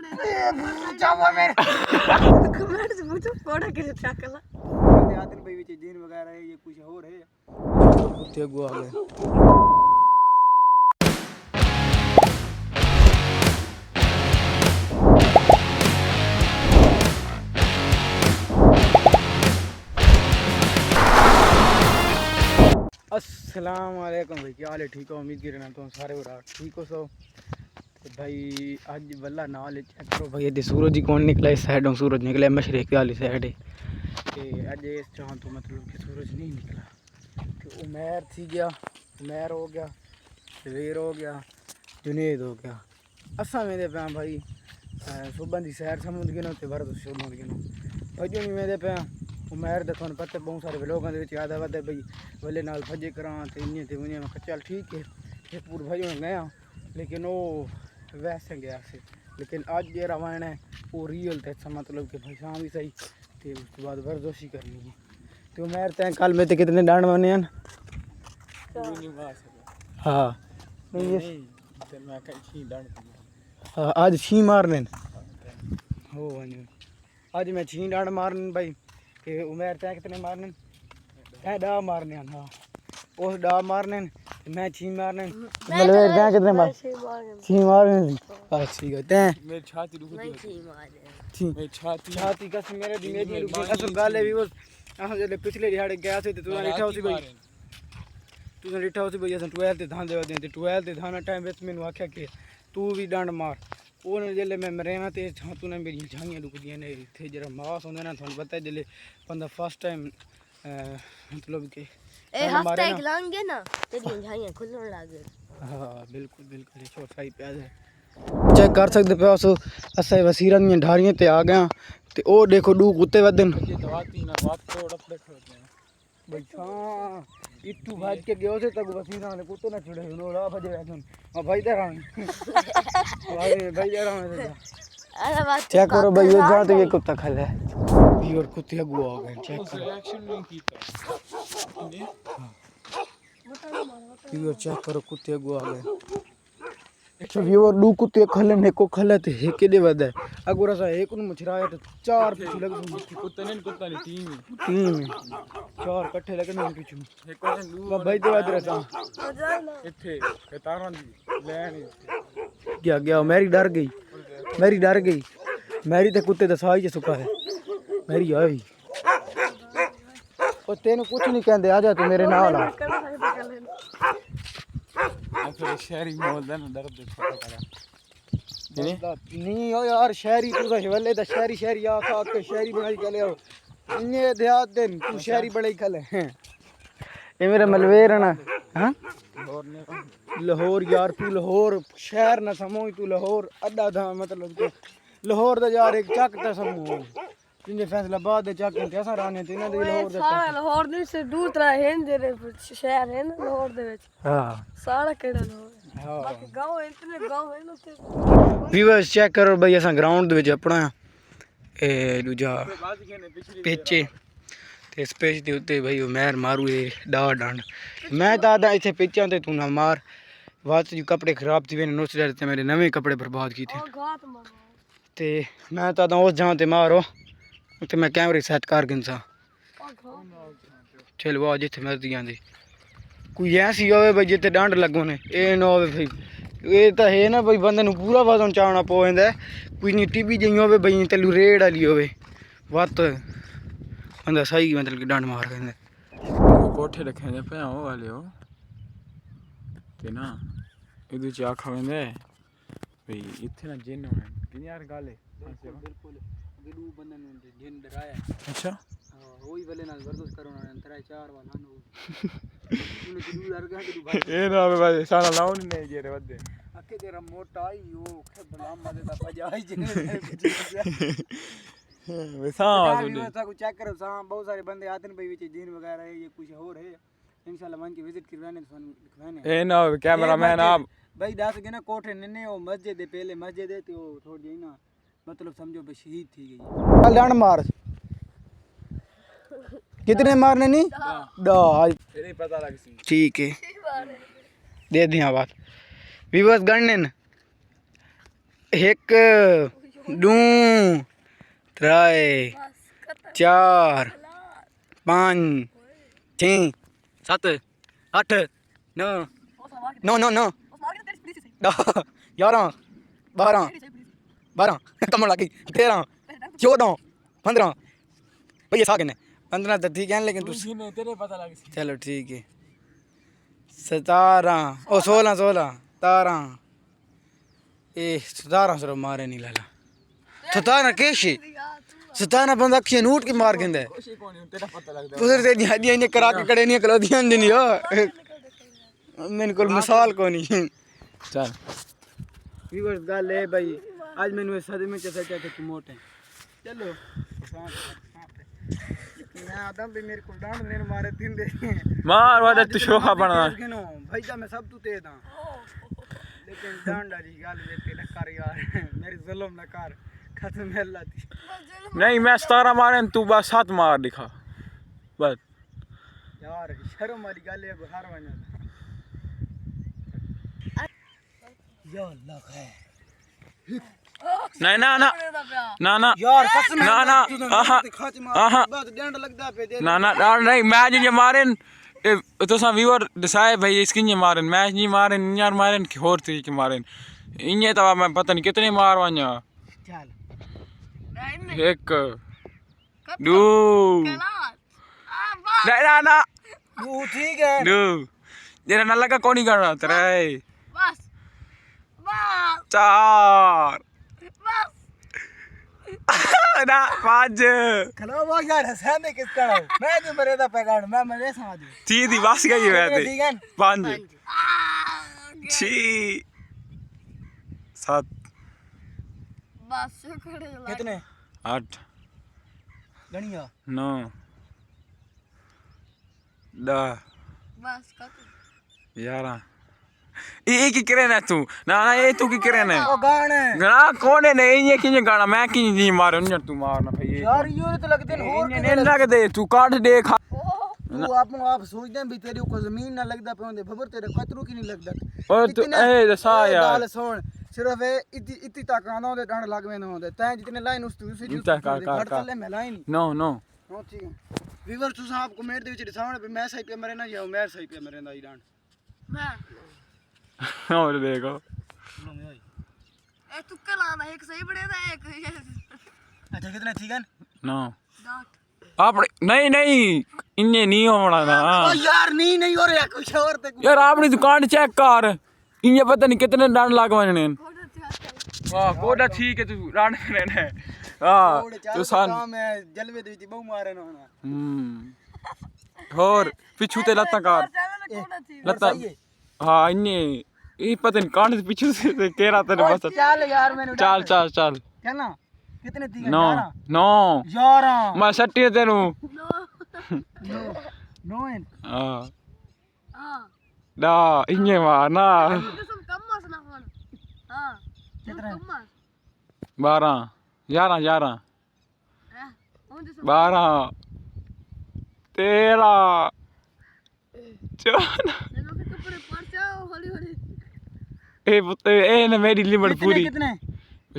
जावा मेरे कमेंट से पूछो फोड़ा के चकला आदन भाई विच जीन वगैरह है ये कुछ और है कुत्ते गो आ गए अस्सलाम वालेकुम भाई क्या हाल है ठीक हो उम्मीद की रहना तुम सारे बड़ा ठीक हो सो तो भाई आज वल्ला नाल चेक करो भाई अज सूरज ही कौन निकला इस साइड सूरज निकला मशरक वाली साइड है अज इस चाह तो मतलब कि सूरज नहीं निकला तो उमैर थी गया उमैर हो गया सवेर हो गया जुनेद हो गया असा मेरे पे भाई सुबह की सैर समझ गए तो वर्द समझ गए भजो नहीं मेरे पे उमैर तो थोड़ा पता बहुत सारे लोगों के याद आवा भाई वले नाल भजे करा तो इन्हें तो उन्हें मैं चल ठीक है ये पूरा भजो गया लेकिन वो वैसे गया से लेकिन अज जो रवान है वो रियल तो मतलब कि भाई शाम भी सही तो उसके बाद वर्जोशी करनी है तो उमैर तैं कल में तो कितने डांड मारने हैं हाँ हाँ आज छी मारने हो आज मैं छी डांड मारने भाई कि उमैर तैं कितने मारने तैं डा मारने हाँ उस डा मारने मैं छी मारने मलवेर तैं कितने मार छी मारने ठीक है तैं मेरी छाती रुक गई छी मेरी छाती कसम मेरे दी मेरी रुक गई असल गल है भी वो अस जब पिछले दिहाड़े गया थे तू रिठा उसी भाई तू रिठा उसी भाई अस 12 ते धान देवा दे 12 ते धान टाइम विच मैनू आख्या कि तू भी डंड मार उन्हें जिले मैं मरेना तो छातू ने मेरी झाइयां रुकदियां ने इत्थे जरा मास होंदा ना थानू पता है जिले बंदा फर्स्ट टाइम मतलब कि ए हफ्ता एक लंघ गया ना तेरी झाइयां खुलने लग गई हाँ बिल्कुल बिल्कुल ये छोटा ही प्याज है चेक कर सकते पे उस असा वसीरा दी ढारियां ते आ गया ते ओ देखो डू कुत्ते वदन इतू भाज के गयो से तक वसीरा ने कुत्ते ना छड़े नो ला भजे ऐसन हां भाई दे रहा भाई दे रहा अरे बात चेक करो भाई ये जहां तो ये कुत्ता खा है भी और कुत्ते अगुआ आ गए चेक करो रिएक्शन नहीं कीता ये चेक करो कुत्ते अगुआ आ गए अच्छा व्यूअर दू कुत्ते खले ने को खले ते हे केदे वदा अगुरा सा एक नु मछराया तो चार पीछे लगे कुत्ते ने कुत्ता नहीं टीम चार इकट्ठे लगे ने पीछे एक ने भाई दे वद रहता इथे कतारां दी लैन क्या गया मेरी डर गई मेरी ते कुत्ते दा साई च सुका है मेरी आई ओ तेन कुछ नहीं कहंदे आ जा तू मेरे नाल आ फिर शहरी बोलदा ना डर दे नहीं ओ यार शहरी तू तो वल्ले दा शहरी आ खा के शहरी बनाई के ले इन्ने देहात दिन तू शहरी बनाई खले ये मेरा मलवेर है ना हां लाहौर यार तू लाहौर शहर ना समझ तू लाहौर अड्डा था मतलब कि लाहौर दा यार एक चक ता समझ जिन्हें फैसलाबाद दे चक ते असा राने ते इना दे लाहौर दे सारा लाहौर दे से दूर तरह है जेरे शहर है ना लाहौर दे विच हां सारा केड़ा लाहौर हां बाकी गांव इतने गांव है ना ते व्यूअर्स चेक करो भाई असा ग्राउंड दे विच अपना ए दूजा पेचे ते स्पेस दे उत्ते भाई उमैर मारू ए डा डंड मैं दादा इथे पेचां ते तू ना मार वाच जो कपड़े खराब थी वे नुस ते मेरे नवे कपड़े बर्बाद कीते ते मैं दादा उस जहां ते मारो ते मैं कैमरे सेट कर गिनसा चल वो जिथे मर्जी आंदी कोई ऐसी होवे भाई जिते डंड लगो ने ए ना होवे भाई ये तो है ना भाई बंदे नु पूरा वजन चावना पोवेंदा कोई नहीं टीबी जई होवे भाई तलू रेड वाली होवे वत बंदा सही मतलब कि डंड मार देंदे कोठे रखे ने पे ओ वाले हो ते ना इदु च आखा वेंदे भाई इथे ना जिन होवे कि यार गाले बिल्कुल गिडू बंदन जिन डराया अच्छा हां वही वाले नाल वर्दुस करोना अंतरा चार वाला नो उन गिडू डर गया गिडू भाई ए ना भाई सारा लाउन नहीं जेरे वदे अके तेरा मोटा आई ओ खे बलाम मदे दा पजाई जे वैसा सुन ता को चेक करो सा बहुत सारे बंदे आते हैं भाई विच जिन वगैरह है ये कुछ और है इंशाल्लाह मन की विजिट करवाने तो दिखवाने ए ना कैमरामैन आप भाई दस के ना कोठे नन्ने ओ मस्जिद दे पहले मस्जिद है तो थोड़ी जी ना मतलब समझो बे शहीद थी गई डंड मार कितने मारने नहीं डा तेरे पता लग सी ठीक है दे दिया बात विवस गणन एक 2 3 4 5 6 7 8 9 9 9 9 11 12 12 कमर लगी 13 14 15 भैया सा किन्ने 15 तो ठीक है लेकिन तू तेरे पता लग सी चलो ठीक है 17 ओ 16 17 17 ए 17 सर मारे नहीं लाला 17 कैसे 17 बंदा अक्षय नूट के मार के खुशी कौन है तेरा पता लगदा उधर से हड्डियां ने करा के कड़े नहीं कलो ध्यान देनी हो मैंने कोई मिसाल को नहीं चल व्यूअर्स गल है भाई आज मैंने सदमे च सटा थे मोटे चलो मैं आदम भी मेरे को डांड ने मारे दिन दे मार वादा तू शोखा बना भाई जा मैं सब तू तेज हां लेकिन डांड वाली गल वे ते कर यार मेरी जुल्म ना कर खत्म है अल्लाह दी नहीं मैं 17 मारे तू बस 7 मार दिखा बस यार शर्म वाली गल है हार वना या अल्लाह है नहीं ना ना ना ना यार कसम ना ना आहा आहा बस डंड लगदा पे दे ना ना नहीं मैं जो मारन तो सा व्यूअर डिसाइड भाई इसकी नहीं मारन मैच नहीं मारन यार मारन कि और तरीके मारन इन्हें तो मैं पता नहीं कितने मारवा냐 चल एक 2 नहीं ना ना तू ठीक है 2 जेरा ना लगा कौन ही करना 3 बस 4 ना 5 खलो वो यार हसन दे किस तरह मैं जो मरे दा पैगाड़ मैं मरे समझ सीधी बस गई वैसे ठीक है 5 6 7 बस खड़े लग कितने 8 गणिया 9 10 बस खत्म 11 ये की करे ना तू ना ना ये तू की करे ना ओ गाने गाना कौन है नहीं ये की गाना मैं की नहीं मारो न तू मारना भाई यार यूं तो लगते हैं और ये नहीं लग दे तू काट देख तू आप सोचदे भी तेरे को जमीन ना लगदा पे होंदे खबर तेरे कतरू की नहीं लगदा और तू ए दसा यार गाल सुन सिर्फ इतनी तक आना होंदे डंड लगवे ना होंदे तै जितने लाइन उस तू उसी इतना का चले मैं लाइन नो नो नो ठीक है वीवर तू साहब कमेंट दे विच दिखावण पे मैं सही पे मरे ना जाओ मैं सही पे मरे ना डंड मैं और देखो ए तू कल आना एक सही बड़े था एक अच्छा कितने ठीक है नो डाट आपने नहीं नहीं इन्हें नहीं होना ना ओ यार नहीं हो रहा कुछ और तक यार अपनी दुकान चेक कर इन्हें पता नहीं कितने डंड लगवाने कोड़ा त्याग वाह कोड़ा ठीक है तू डंड करे ने हां तू सान मैं जलवे दे विच बहु मारे ना होना और पिछू ते लत्ता कर कोड़ा थी लत्ता हाँ इन्हें ये पता नहीं कांड पीछे से केरा तेरे बस चल यार मैंने चल चल चल क्या ना कितने ठीक है 9 9 11 मैं सट्टी तेनू नो हाँ हां ना इन्हें मारना कसम कम मस ना फोन हां कितना कम मस 12 11 11 है मुझे 12 13 14 कपड़े पर से हौली हौली ए पुत्ते ए ने मेरी लिमिट पूरी कितने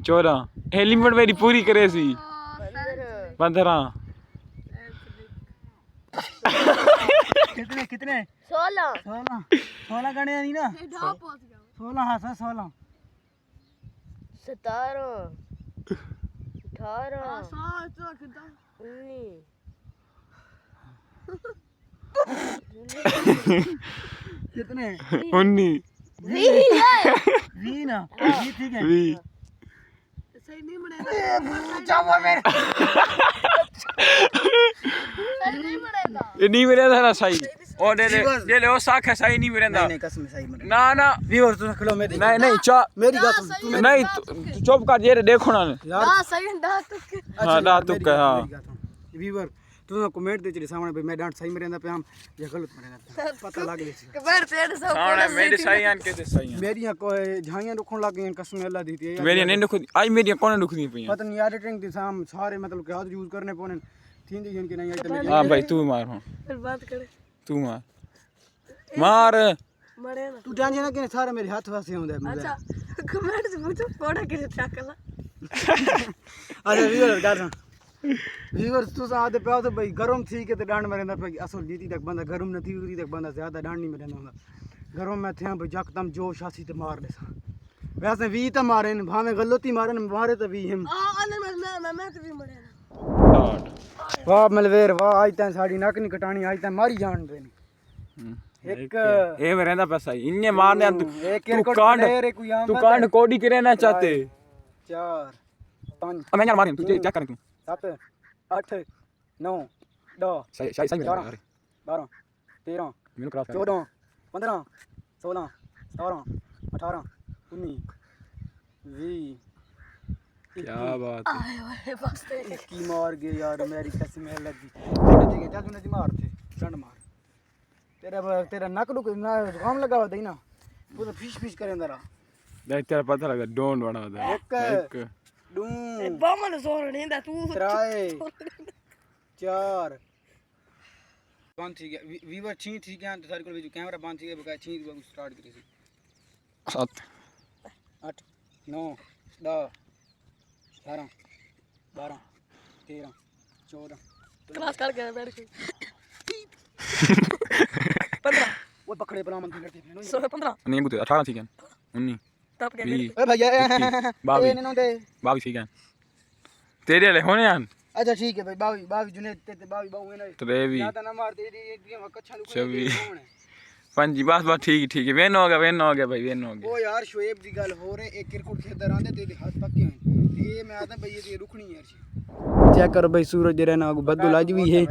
14 ए लिमिट मेरी पूरी करे सी 15 कितने 16 16 गणे नहीं ना ढा पहुंच गया 16 हाँ 16 17 18 सात तो कितना 19 कितने 19 20 ना 20 ठीक है 20 सही नहीं बनेगा जाओ मेरे सही नहीं बनेगा ये नहीं मिला था ना सही और ये ले वो साख है सही नहीं मिला नहीं कसम सही मत ना ना व्यूअर तू खलो मेरी नहीं नहीं चा मेरी बात सुन तू नहीं तू चुप कर ये देखो ना यार हां सही डा तो हाँ ना तू कह हाँ व्यूअर तू कमेंट दे तेरे सामने भाई मैं डांट सही मरेंदा पे हम या गलत मरेंदा पता लग गई कबर तेरे सब सामने मेरे सही आन के दे सही हैं मेरी कोई झाइयां रुकण लग गई कसम अल्लाह दी थी मेरी नहीं दुख आज मेरी कौन दुख नहीं पई पता नहीं एडिटिंग दी साम सारे मतलब क्या यूज करने पौने थींदी जिनकी नहीं आई तो हां भाई तू मार हां फिर बात करे तू मार मार मरे ना तू जान ना कि सारे मेरे हाथ वासे होंदे अच्छा कमेंट से पूछो कोड़ा किसे ठकला अच्छा व्यूअर्स कर सा व्यूअर्स तू आते पे तो भाई गरम थी के ते डांड मरेंदा पे असल जीती तक बंदा गरम न थी उरी तक बंदा ज्यादा डांड नहीं मरेंदा हुंदा गरम में थे भाई यकदम जोश आसी ते मार दे सा वैसे 20 तो मारे न भावे गलती मारे न मारे तो 20 हम मैं तो भी मरे ना वाह मलवेर वाह आज तैं साड़ी नक नहीं कटानी आज तैं मारी जान दे एक ए में रहंदा पैसा इन्ने मारने एक तू कांड तू कांड कोडी करे ना चाहते 4 5 अब मैं यार मारे तू चेक कर तू 7 8 9 10 सही सही सही मेरे 12 13 मेनू क्रॉस 14 15 16 17 18 19 20 क्या बात है आए ओए बस ते की मार गए यार मेरी कसम है लगी ठीक है तूने दी मार थे डंड मार तेरा नक डुक ना जुकाम लगा हुआ था ना वो तो फिश फिश करेंदा रहा देख तेरा पता लगा डोंट बना दे एक दू बामन सोर नहीं दा तू त्रै 4 बंद थी गया वीवर छी थी गया तो सारे को जो कैमरा बंद थी गया बका छी स्टार्ट करी थी 7 8 9 10 11 12 13 14 क्लास कर गया बैठ के 15 वो पकड़े बला मन करते हैं 16 15 नहीं बुते 18 ठीक है 19 तब के 20 ए भैया बावी। ए नहीं दे 22 ठीक है तेरे ले होने यार अच्छा ठीक है भाई बावी बावी जुनेद ते बावी बाऊ है ना 23 या तो ना मार दे दी कच्छा लुक 26 पंजी बस ठीक है वेन हो गया भाई वेन हो गया ओ यार शोएब दी गल हो रहे एक क्रिकेट खेलदा रहंदे ते हाथ पक्के हैं ये मैं आता भाई ये रुकनी यार चेक करो भाई सूरज जरा ना बदल आज भी है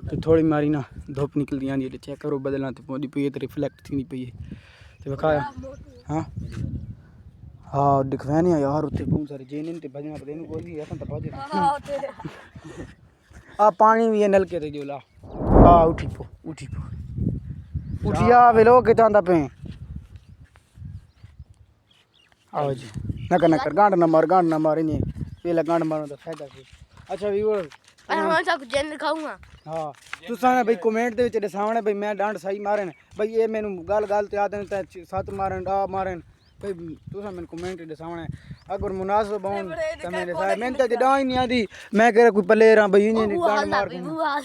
तो थोड़ी मारी ना धूप निकलदी आंदी है चेक करो बदलना ते पौंदी पई ते रिफ्लेक्ट थी नहीं पई ते विखाया हां हां दिखवाने यार उत्ते बहुत सारे जेने ते भजना पड़े नु कोई ऐसा तो भज हां ते आ पानी भी है नलके ते जोला आ उठी पो उठिया वेलो के तांदा पे आओ जी नकर गांड ना मार नहीं पहले गांड मारो तो फायदा कोई अच्छा व्यूअर मैं सब जन खाऊंगा हां तुसा ने भाई कमेंट दे विच दसावणे भाई मैं डांड सही मारन भाई ये मेनू गल ते आदन ते 7 मारन आ मारन भाई तुसा मैंने कमेंट दसावणे अगर मुनासिब होन तो मैंने सारे मैं तो डां ही नहीं आदी मैं कह कोई प्लेयर हां भाई इने गांड मार वो हाल